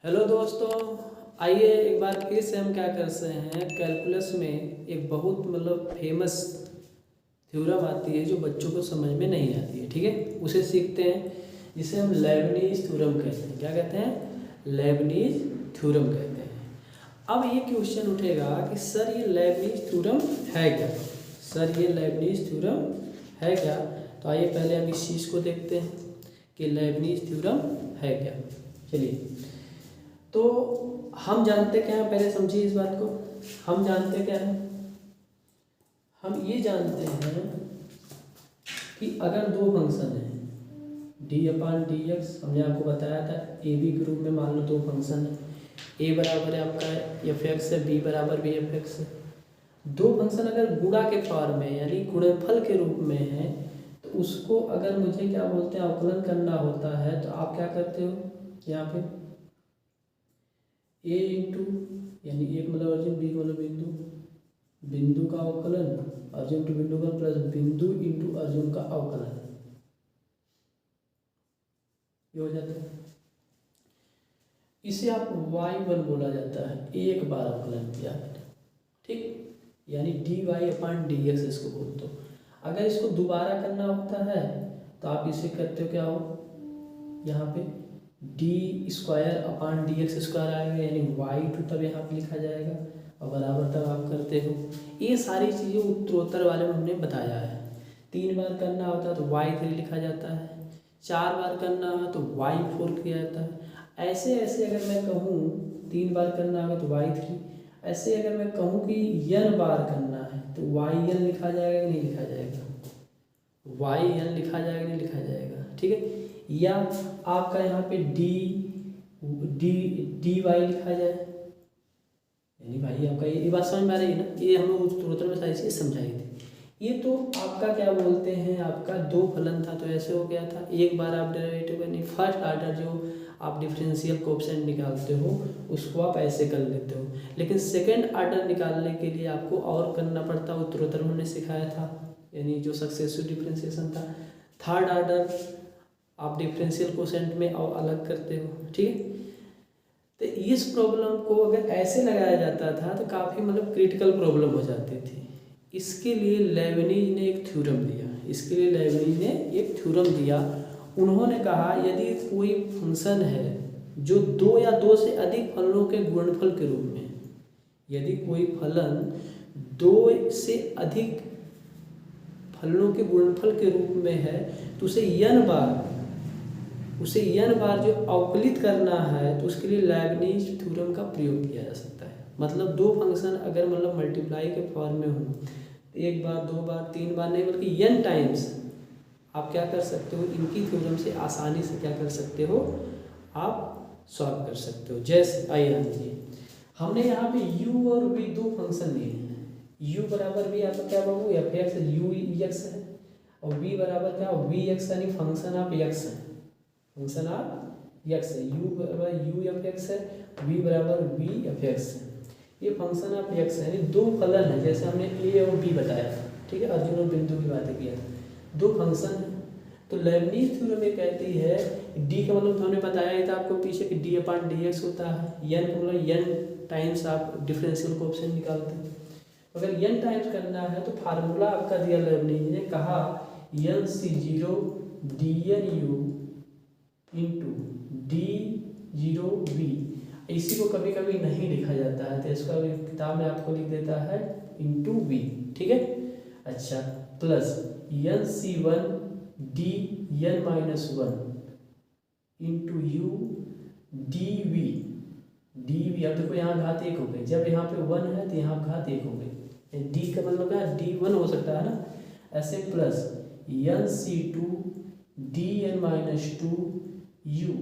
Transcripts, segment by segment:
Hello दोस्तों, आइए एक बार फिर से हम क्या कर रहे हैं। कैलकुलस में एक बहुत फेमस थ्योरम आती है जो बच्चों को समझ में नहीं आती है। ठीक है, उसे सीखते हैं, जिसे हम लेबनीज थ्योरम कहते हैं। क्या कहते हैं? लेबनीज थ्योरम कहते हैं। अब ये क्वेश्चन उठेगा कि सर ये लेबनीज थ्योरम है क्या? सर ये लेबनीज थ्योरम है क्या? तो आइए पहले हम इस चीज़ को देखते हैं कि लेबनीज थ्योरम है क्या। चलिए, तो हम जानते क्या हैं, पहले समझिए इस बात को। हम जानते क्या हैं? हम ये जानते हैं कि अगर दो फंक्शन हैं डी अपान डी एक्स, हमने आपको बताया था ए बी ग्रुप में मान लो दो फंक्शन है, ए बराबर है आपका एफ एक्स है, बी बराबर भी एफ एक्स है। दो फंक्शन अगर गुणा के फॉर्म में यानी गुणनफल के रूप में है तो उसको अगर मुझे क्या बोलते हैं अवकलन करना होता है, तो आप क्या करते हो यहाँ पे ए इंटू यानी एक मतलब अर्जुन, बी मतलब बिंदु, बिंदु का अवकलन अर्जुन टू बिंदु का प्लस बिंदु इंटू अर्जुन का अवकलन, ये हो जाता है। इसे आप y1 बोला जाता है, एक बार अवकलन किया। ठीक, यानी डी वाई अपान डी एक्स इसको बोलते हो। अगर इसको दोबारा करना होता है तो आप इसे करते हो क्या हो, यहाँ पे D square upon D x square आएगा, यानी वाई टू तब यहाँ पे लिखा जाएगा और बराबर तब आप करते हो। ये सारी चीज़ें उत्तरोत्तर वाले में हमने बताया है। 3 बार करना होता है तो y3 लिखा जाता है, 4 बार करना हो तो y4 किया जाता है। ऐसे ऐसे अगर मैं कहूँ 3 बार करना होगा तो y3, ऐसे अगर मैं कहूँ कि n बार करना है तो yn लिखा जाएगा कि नहीं लिखा जाएगा, yn लिखा जाएगा नहीं लिखा जाएगा। ठीक है, या आपका यहाँ पे डी डी डी वाई लिखा जाए, यानी भाई आपका ये बात समझ में आ रही है ना। ये हमें उत्तरोत्तर में सारी चीज़ समझाई थी। ये तो आपका क्या बोलते हैं, आपका दो फलन था तो ऐसे हो गया था। एक बार आप डेरिवेटिव यानी फर्स्ट आर्डर जो आप डिफरेंशियल कोएफिशिएंट निकालते हो उसको आप ऐसे कर लेते हो, लेकिन सेकेंड आर्डर निकालने के लिए आपको और करना पड़ता, उत्तरोत्तर में हमने सिखाया था, यानी जो सक्सेसिव डिफरेंशिएशन था। थर्ड आर्डर आप डिफरेंशियल कोएफिशिएंट में और अलग करते हो। ठीक है, तो इस प्रॉब्लम को अगर ऐसे लगाया जाता था तो काफ़ी क्रिटिकल प्रॉब्लम हो जाती थी। इसके लिए लेबनीज ने एक थ्योरम दिया, इसके लिए लेबनीज ने एक थ्योरम दिया। उन्होंने कहा यदि कोई फंक्शन है जो दो या दो से अधिक फलनों के गुणनफल के रूप में, यदि कोई फलन दो से अधिक फलनों के गुणनफल के रूप में है तो उसे n बार जो अवकलित करना है तो उसके लिए लेबनीज थ्योरम का प्रयोग किया जा सकता है। मतलब दो फंक्शन अगर मल्टीप्लाई के फॉर्म में हो तो एक बार, दो बार, तीन बार नहीं बल्कि n टाइम्स आप क्या कर सकते हो, इनकी थ्योरम से आसानी से क्या कर सकते हो, आप सॉल्व कर सकते हो। जैसे आइए हमने यहाँ पे u और v दो फंक्शन लिए हैं। u बराबर भी आपका क्या बाबू एफ एक्स यू एक्स है, और v बराबर क्या वी एक्स यानी फंक्शन ऑफ एक्स है, फंक्शन ऑफ एक्स है। u बराबर यू एफ एक्स है, v बराबर वी एफ एक्स है। ये फंक्शन ऑफ एक्स है, यानी दो फलन है, जैसे हमने a और b बताया था। ठीक है, अर्जुन और बिंदु की बातें किया था, दो फंक्शन है। तो लेबनीज थ्योरम ये कहती है d का मतलब हमने बताया ही था आपको पीछे कि d अपान डी एक्स होता है, n का मतलब n टाइम्स आप डिफरेंशियल कोएफिशिएंट निकालते हैं। अगर n टाइम्स करना है तो फार्मूला आपका दिया लेबनीज ने, कहा n c0 dnu into d0v। इसी को कभी कभी नहीं लिखा जाता है तो इसका किताब में आपको लिख देता है इंटू v। ठीक है, अच्छा, plus n c1 dn minus 1 into u dv। dv अब देखो यहाँ घात 1 हो गई, जब यहाँ पे 1 है तो यहाँ घात 1 हो गई, d का मतलब क्या d1 हो सकता है ना, ऐसे plus n c2 dn minus 2 u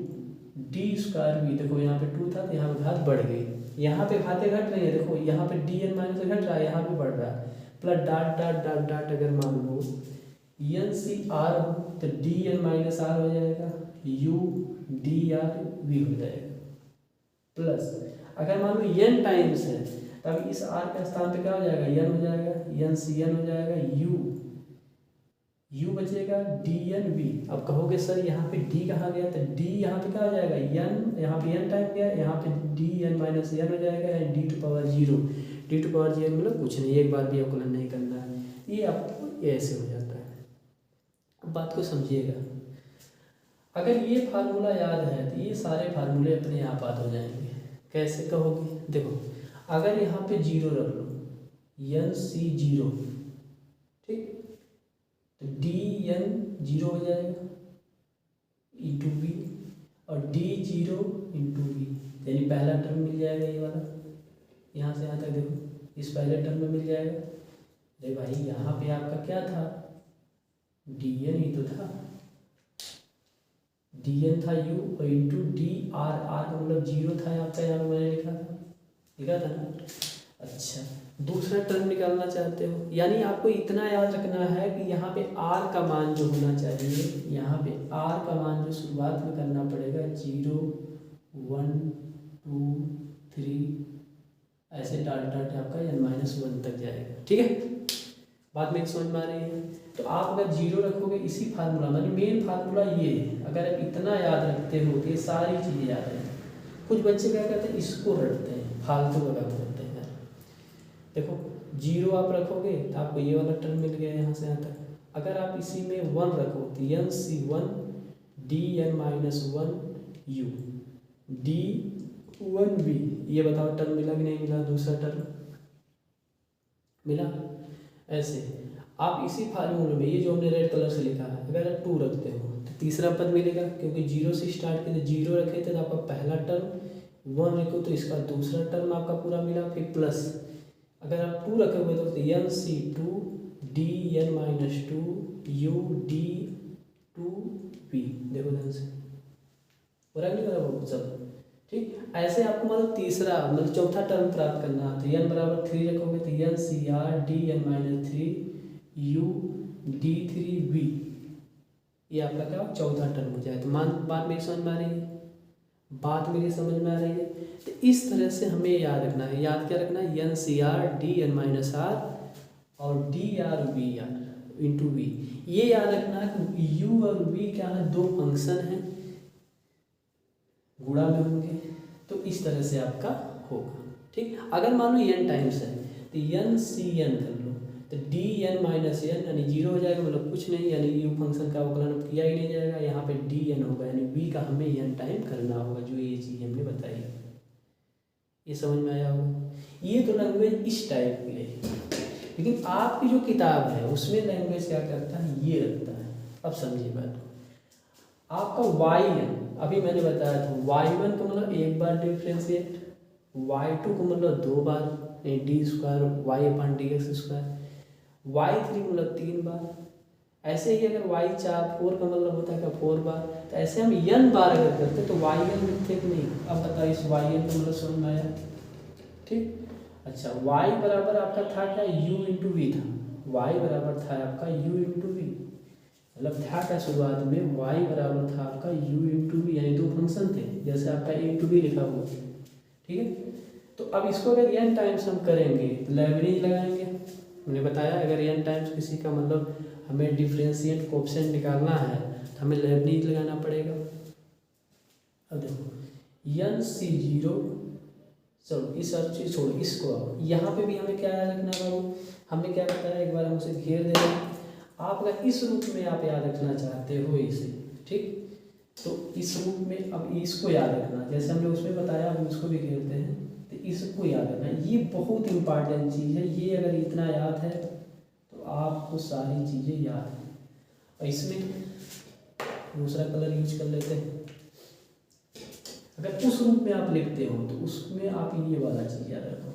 D square V. देखो यहाँ पे 2 था तो यहाँ पे घात बढ़ गई, यहाँ पे घातें घट रही है, देखो यहाँ पे डी एन माइनस घट रहा है, यहाँ पे बढ़ रहा है, plus dot dot dot dot अगर मान लो एन सी आर हो तो डी एन माइनस आर हो जाएगा, यू डी आर वी हो जाएगा, प्लस अगर मान लो एन टाइम्स है तब इस आर के स्थान पे क्या हो जाएगा, एन हो जाएगा, एन सी एन हो जाएगा, यू u बचेगा डी एन वी। अब कहोगे सर यहाँ पे d कहाँ गया, तो d यहाँ पे क्या हो जाएगा n, यहाँ पे n टाइम गया, यहाँ पे डी एन माइनस एन हो जाएगा, या D to power zero. D to power zero मतलब कुछ नहीं, एक बार भी अवकलन नहीं करना है, ये आपको ऐसे हो जाता है। अब बात को समझिएगा, अगर ये फार्मूला याद है तो ये सारे फार्मूले अपने आप याद हो जाएंगे। कैसे कहोगे, देखो अगर यहाँ पे जीरो रख लो, एन सी जीरो, ठीक, तो डी एन जीरो हो जाएगा इंटू बी, और डी जीरो इंटू बी, यानी पहला टर्म मिल जाएगा ये वाला, यहाँ से यहाँ तक देखो इस पहले टर्म में मिल जाएगा। अरे भाई यहाँ पे आपका क्या था, डी एन ही तो था, डी एन था यू और इंटू डी आर, आर का मतलब जीरो था आपका, यहाँ पे मैंने लिखा था ना। अच्छा, दूसरा टर्म निकालना चाहते हो, यानी आपको इतना याद रखना है कि यहाँ पे आर का मान जो होना चाहिए, यहाँ पे आर का मान जो शुरुआत में करना पड़ेगा, 0 1 2 3 ऐसे डाट डाट आपका n-1 तक जाएगा। ठीक है, बात में समझ में आ रही है। तो आप अगर जीरो रखोगे इसी फार्मूला, मतलब मेन फार्मूला ये है, अगर आप इतना याद रखते हो तो ये सारी चीज़ें याद रहेंगी। कुछ बच्चे क्या करते हैं, इसको रटते हैं, फालतू का काम करते हैं। देखो जीरो आप रखोगे तो आपको ये वाला टर्म मिल गया यहाँ से यहाँ तक। अगर आप इसी में 1 रखो तो N C 1 D N minus 1 U D 1 B, ये बताओ टर्म मिला कि नहीं मिला, दूसरा टर्म मिला। ऐसे आप इसी फार्मूले में ये जो हमने रेड कलर से लिखा है, अगर आप 2 रखते हो तो तीसरा पद मिलेगा, क्योंकि जीरो से स्टार्ट किए, जीरो रखे थे तो आपका पहला टर्म, 1 रखो तो इसका दूसरा टर्म आपका पूरा मिला, फिर प्लस अगर आप 2 रखोगे तो N C 2 D N minus 2 U D 2 B, देखो ध्यान से हो रहा नहीं हो रहा सब। ठीक, ऐसे आपको मतलब तीसरा मतलब चौथा टर्म प्राप्त करना है, तो एन बराबर 3 रखोगे तो N C R D N minus 3 U D 3 B, ये आपका क्या चौथा टर्म हो जाए। तो बात मेरी समझ में आ रही है, बात मेरी समझ में आ रही है। तो इस तरह से हमें याद रखना है, याद क्या रखना है, N C R D N minus R और D R B R into B, ये याद रखना है कि यू और बी क्या है, दो फंक्शन हैं, गुणा में होंगे, तो इस तरह से आपका होगा। ठीक, अगर मान लो एन टाइम्स है तो एन सी एन कर लो, तो डी एन माइनस एन यानी जीरो हो जाएगा, मतलब कुछ नहीं, यानी यू फंक्शन का अवकलन किया ही नहीं जाएगा, यहाँ पे डी एन होगा, यानी बी का हमें एन टाइम करना होगा, जो ये चीज़ हमने बताई। ये समझ में आया होगा। ये तो लैंग्वेज इस टाइप की है, लेकिन आपकी जो किताब है उसमें लैंग्वेज क्या करता है, ये रखता है। अब समझिए बात को, आपका वाई एन अभी मैंने बताया था, y1 को मतलब एक बार डिफ्रेंशिएट, y2 को मतलब 2 बार डी स्क्वायर वाई अपन डी एक्स स्क्वायर, y3 को मतलब 3 बार, ऐसे ही अगर y4 का मतलब होता है क्या 4 बार, तो ऐसे हम n बार अगर करते तो yn लिखते कि नहीं। अब बताओ इस yn का मतलब समझ में आया। ठीक, अच्छा y बराबर आपका था क्या, u इंटू वी था, y बराबर था आपका u इंटू वी, मतलब था क्या शुरुआत में y बराबर था आपका u इंटू वी, यानी दो फंक्शन थे, जैसे आपका a इंटू बी लिखा हुआ। ठीक है, तो अब इसको अगर n टाइम्स हम करेंगे तो लेवरेज लगाएंगे। मैंने बताया अगर n टाइम्स किसी का मतलब हमें डिफरेंशिएट कोएफिशिएंट निकालना है तो हमें लेवरेज लगाना पड़ेगा। अब देखो n सी जीरो, चलो इस सब चीज़ छोड़ो, इसको आओ, यहाँ पे भी हमें क्या याद रखना बाबू, हमने क्या बताया, एक बार हम उसे घेर दे रहे हैं। आप अगर इस रूप में आप याद रखना चाहते हो इसे, ठीक, तो इस रूप में अब इसको याद रखना, जैसे हमने उसमें बताया हम इसको भी घेरते हैं, तो इसको याद रखना, ये बहुत इंपॉर्टेंट चीज़ है। ये अगर इतना याद है तो आपको सारी चीज़ें याद है। और इसमें दूसरा कलर यूज कर लेते हैं, अगर उस रूप में आप लिखते हो तो उसमें आप ये वाला चीज़ याद रखो,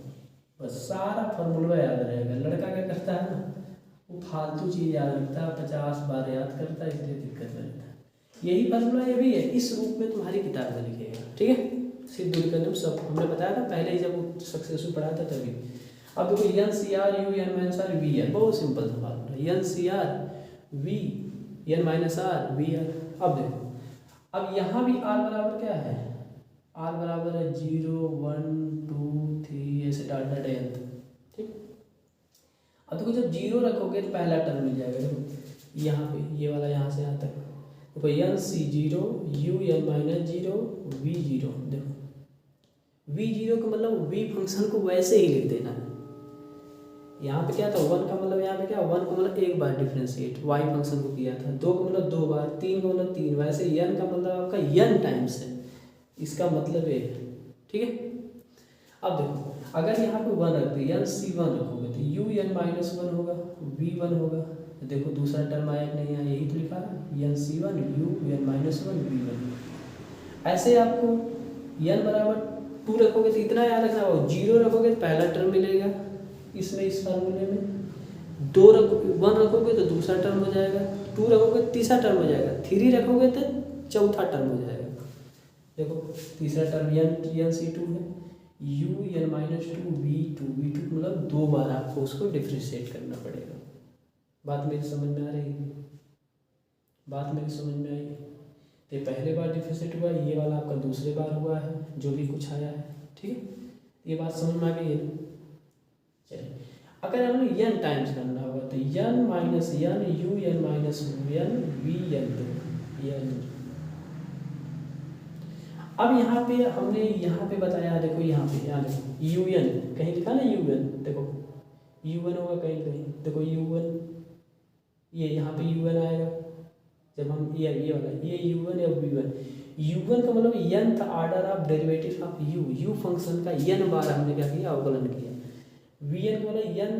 बस सारा फॉर्मूला याद रहेगा। लड़का क्या करता है ना, वो फालतू चीज़ याद रखता है, 50 बार याद करता है, इसलिए दिक्कत रहता है। यही फॉर्मूला ये भी है, इस रूप में तुम्हारी किताब में लिखेगा। ठीक है, सिर्फ दूरी करने सब हमने बताया था पहले ही जब वो सक्सेसफुल पढ़ा था तभी। अब देखो N C R U N minus R V R, बहुत सिंपल था formula, N C R V N minus R V R. अब देखो, अब यहाँ भी आर बराबर क्या है, आर बराबर है 0 1 2 3 ऐसे डाट डाट एन। ठीक, अब देखो जब जीरो रखोगे तो पहला टर्म मिल जाएगा, देखो यहाँ पे ये वाला यहाँ से यहाँ तक देखो N C 0 U N minus 0 V 0। देखो वी 0 का मतलब वी फंक्शन को वैसे ही लिख देना है। यहाँ पे क्या था 1 का मतलब, यहाँ पे क्या 1 का मतलब एक बार डिफ्रेंशिएट वाई फंक्शन को किया था, 2 का मतलब 2 बार, 3 का मतलब 3, वैसे n का मतलब आपका n टाइम्स है, इसका मतलब ये है। ठीक है, अब देखो अगर यहाँ पे 1 रख दिया एन सी 1 रखोगे तो यू एन माइनस 1 होगा, वी 1 होगा। तो देखो दूसरा टर्म आया कि नहीं, यही तो लिखा है N C 1 U N minus 1 V 1। ऐसे आपको n बराबर 2 रखोगे तो इतना याद रखना होगा, 0 रखोगे तो पहला टर्म मिलेगा इसमें, इस फार्मूले में 1 रखोगे तो दूसरा टर्म हो जाएगा, 2 रखोगे तो तीसरा टर्म हो जाएगा, 3 रखोगे तो चौथा टर्म हो जाएगा। देखो तीसरा टर्म एन सी 2 है, यू एन माइनस 2 वी 2 मतलब 2 बार आपको उसको डिफ्रेंशिएट करना पड़ेगा। बात मेरी समझ में आ रही है? बात मेरी समझ में आई? तो पहले बार डिफ्रेंशिएट हुआ, ये वाला आपका दूसरे बार हुआ है, जो भी कुछ आया है। ठीक है, ये बात समझ में आ गई है? चलिए, अगर हमने n टाइम्स करना होगा तो n minus n U N minus n V N. अब यहाँ पे हमने यहाँ पे बताया, देखो यहाँ पे यू एन कहीं लिखा ना, यू एन देखो यू एन होगा कहीं कहीं, देखो यू एन, ये यहाँ पे यू एन आएगा जब हम ये वाला ये यू एन या वी वन। यू वन का मतलब n था order of derivative of you function का n बार हमने क्या किया, अवकलन किया। वी एन का मतलब n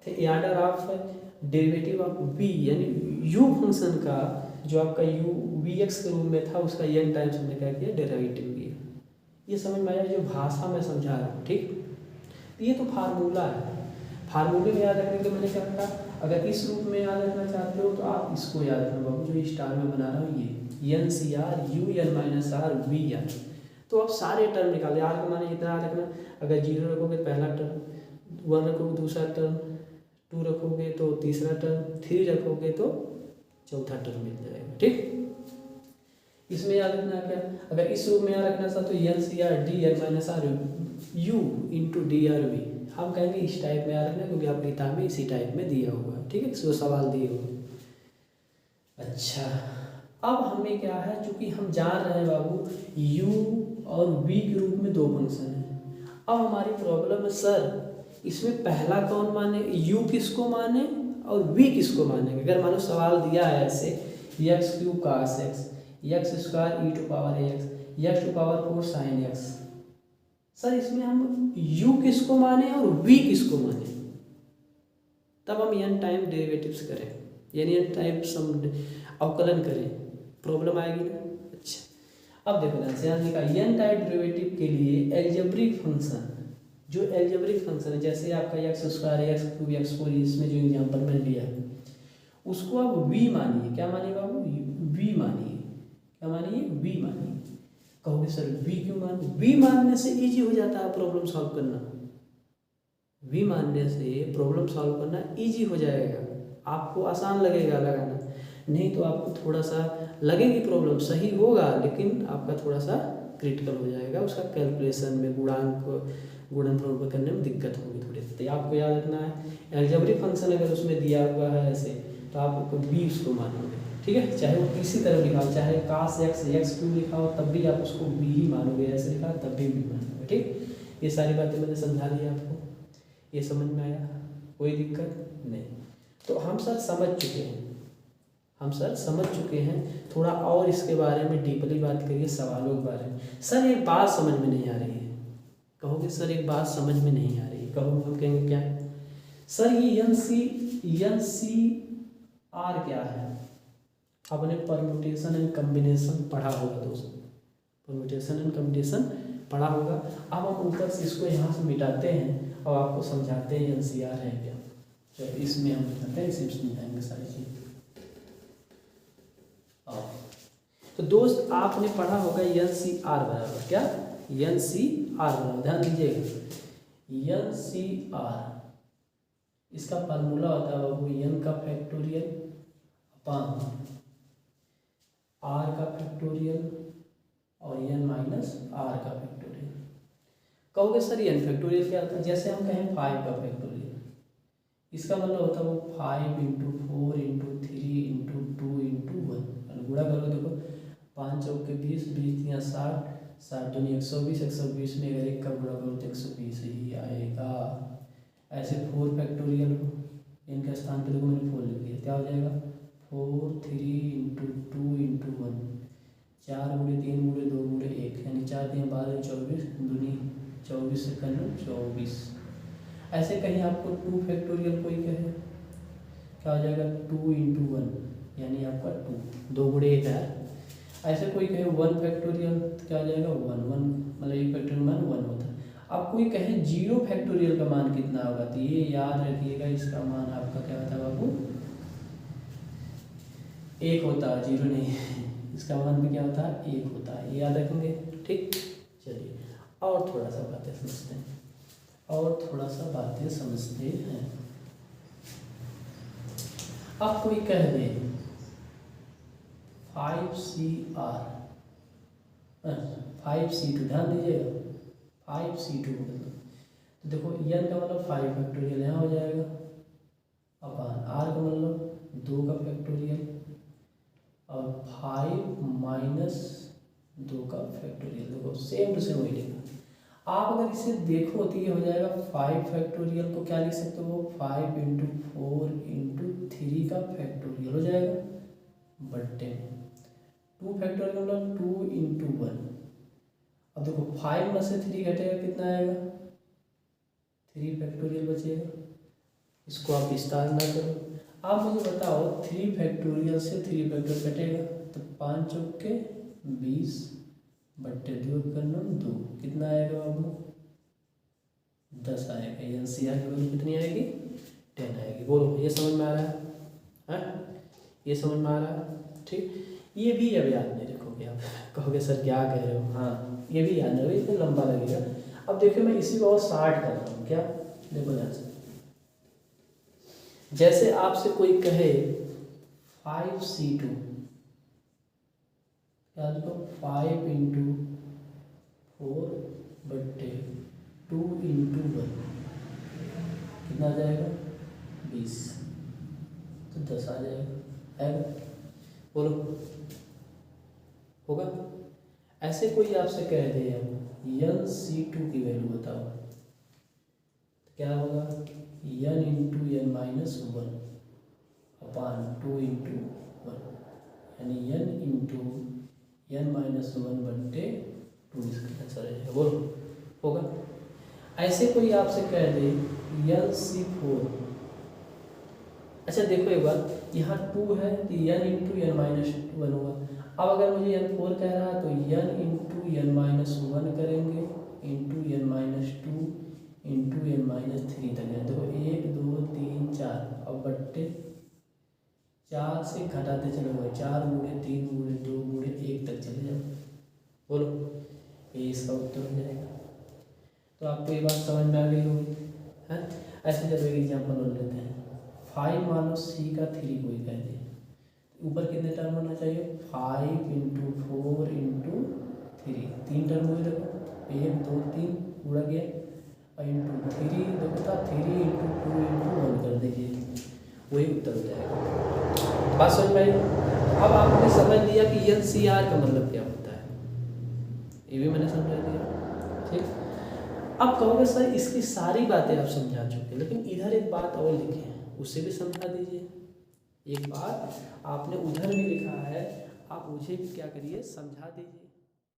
th order of derivative of V, यानी यू फंक्शन का जो आपका यू वी एक्स के रूप में था उसका n टाइम्स हमने क्या किया, डेरिवेटिव किया। ये समझ में आया जो भाषा में समझा रहा हूँ? ठीक, ये तो फार्मूला है, फार्मूले में याद रखने के लिए मैंने क्या कहा, अगर इस रूप में याद रखना चाहते हो तो आप इसको याद रखना बाबू, जो स्टार में बना रहा हूँ ये N C R U N minus R V R. तो आप सारे टर्म निकाले, आर का माने इतना याद रखना, अगर 0 रखोगे पहला टर्म, 1 रखोगे दूसरा टर्म, 2 रखोगे तो तीसरा टर्म, 3 रखोगे तो चौथा टर्म मिल जाएगा। ठीक, इसमें याद रखना क्या, अगर इस रूप में याद रखना चाहते तो N C R D N minus R U into D R V, हम कहेंगे इस टाइप में याद रखना क्योंकि आपकी किताब में इसी टाइप में दिया हुआ है। ठीक है, जो सवाल दिए हुए। अच्छा, अब हमें क्या है, चूंकि हम जान रहे हैं बाबू u और v के रूप में 2 फंक्शन है। अब हमारी प्रॉब्लम है सर इसमें पहला कौन माने, u किसको माने और v किसको मानेंगे। अगर मान लो सवाल दिया है ऐसे X cube cos x, X square E to power X, X to power 4 sine X, sir इसमें हम u किसको माने और v किसको माने, तब हम n टाइम डेरिवेटिव्स करें, यानी n टाइम सम अवकलन करें, प्रॉब्लम आएगी ना। अच्छा, अब देखो ध्यान से, n टाइप डेरिवेटिव के लिए एल्जेब्रिक फंक्शन, जो एल्जेब्रिक फंक्शन है जैसे आपका x square x cube x 4, इसमें जो एग्जांपल मैंने लिया है उसको आप v मानिए। क्या मानिए बाबू, v मानिए। क्या मानिए, v मानिए। कहोगे सर v क्यों माने, v मानने से इजी हो जाता है प्रॉब्लम सॉल्व करना, v मानने से प्रॉब्लम सॉल्व करना इजी हो जाएगा, आपको आसान लगेगा लगाना। नहीं तो आपको थोड़ा सा लगेगी प्रॉब्लम सही होगा लेकिन आपका थोड़ा सा क्रिटिकल हो जाएगा, उसका कैलकुलेशन में गुणनफल करने में दिक्कत होगी थोड़ी सी। तो आपको याद रखना है एल्जेब्रिक फंक्शन अगर उसमें दिया हुआ है ऐसे तो आप b उसको मानोगे। ठीक है, चाहे वो किसी तरह लिखा हो, चाहे cos x एक्स क्यूब लिखा हो तब भी आप उसको b ही मानोगे, ऐसे लिखा तब भी b मानोगे। ठीक, ये सारी बातें मैंने समझा दी आपको, ये समझ में आया, कोई दिक्कत नहीं। तो हम सर समझ चुके हैं, हम सर समझ चुके हैं, थोड़ा और इसके बारे में डीपली बात करिए सवालों के बारे में। सर एक बात समझ में नहीं आ रही है, कहोगे सर एक बात समझ में नहीं आ रही है, कहो हम कहेंगे क्या सर ये एन सी आर क्या है, आपने परम्यूटेशन एंड कम्बिनेशन पढ़ा होगा दोस्तों, परम्यूटेशन एंड कम्बिनेशन पढ़ा होगा। अब हम ऊपर से इसको यहाँ से मिटाते हैं और आपको समझाते हैं एन सी आर है क्या, तो इसमें हम मिटाते हैं, इसे समझाएंगे सारी चीज़। तो दोस्त आपने पढ़ा होगा एन सी आर बराबर क्या, एन सी आर बराबर, ध्यान दीजिएगा एन सी आर, इसका फार्मूला होता है बाबू एन का फैक्टोरियल अपान आर का फैक्टोरियल और एन माइनस आर का फैक्टोरियल। कहोगे सर एन फैक्टोरियल क्या होता है, जैसे हम कहें 5 का फैक्टोरियल, इसका मतलब होता है वो 5 × 4 × 3 इंटू 2 इंटू 1 गुणा करो। देखो 5 चौक के 20, 20 या 60, 60 दूनी 120, 120 में अगर 1 का गुणा करो तो 120 ही आएगा। ऐसे 4 फैक्टोरियल इनका स्थान पे देखो मैंने 4 लिख दिया, क्या हो जाएगा 4 3 इंटू 2 इंटू 1, 4 गुणे 3 गुणे 2 गुणे 1 यानी 4 3 12 24 दूनी 24 से करना 24। ऐसे कहीं आपको 2 फैक्टोरियल कोई कहे, क्या हो जाएगा 2 इंटू 1 यानी आपका 2, 2 गुणे 1 है। ऐसे कोई कहे 1 फैक्टोरियल क्या हो जाएगा 1 1 मतलब 1 फैक्टोरियल मान 1 होता है। अब कोई कहे 0 फैक्टोरियल का मान कितना होगा, तो ये याद रखिएगा इसका मान आपका क्या होता है बाबू 1 होता है, 0 नहीं इसका मान भी क्या होता है 1 होता है, ये याद रखेंगे। ठीक, चलिए और थोड़ा सा बातें समझते हैं, अब कोई कह दे 5CR 5C2, ध्यान दीजिएगा 5C2 मतलब, तो देखो n का मतलब 5 फैक्टोरियल यहाँ हो जाएगा अपन r का मतलब 2 का फैक्टोरियल और 5 माइनस 2 का फैक्टोरियल। देखो सेम टू सेम वही लेगा। आप अगर इसे देखो तो ये हो जाएगा 5 फैक्टोरियल को क्या लिख सकते हो 5 इंटू 4 इंटू 3 का फैक्टोरियल हो जाएगा बट्टे 2 फैक्टोरियल मतलब 2 इंटू 1। अब देखो 5 में से 3 घटेगा कितना आएगा 3 फैक्टोरियल बचेगा। इसको आप विस्तार ना करो, आप मुझे बताओ 3 फैक्टोरियल से 3 फैक्टोरियल कटेगा तो 5 चौक के 20 बट्टे 2 करना 2 कितना आएगा बाबू 10 आएगा। एनसीआर की वैल्यू कितनी आएगी 10 आएगी। बोलो ये समझ में आ रहा है? ये समझ में आ रहा है? ठीक, ये भी अब याद नहीं रखोगे, आप कहोगे सर क्या कह रहे हो। हाँ ये भी याद रखोगे, इतना लंबा लगेगा। अब देखिए मैं इसी को और स्टार्ट कर रहा हूँ, क्या देखो ध्यान से, जैसे आपसे कोई कहे 5C2 क्या लिखो 5 इंटू 4 बट्टे 2 इंटू 1 कितना आ जाएगा 20, तो 10 आ जाएगा, आएगा? बोलो होगा? ऐसे कोई आपसे कह दे NC2 की वैल्यू बताओ तो क्या होगा n इंटू n माइनस 1 अपान 2 इंटू 1 यानी n इंटू n माइनस 1 बट्टे 2 इसका आंसर है। बोलो होगा? ऐसे कोई आपसे कह दे NC4, अच्छा देखो एक बार यहाँ 2 है तो n इंटू n माइनस 1 होगा। अब अगर मुझे n4 कह रहा है तो n इंटू n माइनस 1 करेंगे into n minus 2 into n minus 3 तक है। देखो 1 2 3 4 अब बट्टे 4 से घटाते चले गए 4 गुणे 3 गुणे 2 गुणे 1 तक चले जाओ। बोलो ये इसका उत्तर हो जाएगा। तो आपको ये बात समझ में आ गई होगी है। ऐसे चलो एक एग्जाम्पल और लेते हैं 5 मानो C का 3 कोई कह दे, ऊपर कितने टर्म होना चाहिए 5 इंटू 4 इंटू 3, 3 टर्म हुए देखो 1 2 3 उड़ा गया और इंटू 3 देखो था 3 इंटू 2 इंटू 1 कर दीजिए, वही उत्तर हो जाएगा। बात समझ में आई? अब आपने समझ लिया कि NCR का मतलब क्या होता है, ये भी मैंने समझा दिया। ठीक, अब कहोगे सर इसकी सारी बातें आप समझा चुके, लेकिन इधर एक बात और लिखी है उसे भी समझा दीजिए। एक बात आपने उधर भी लिखा है, आप मुझे भी क्या करिए समझा दीजिए।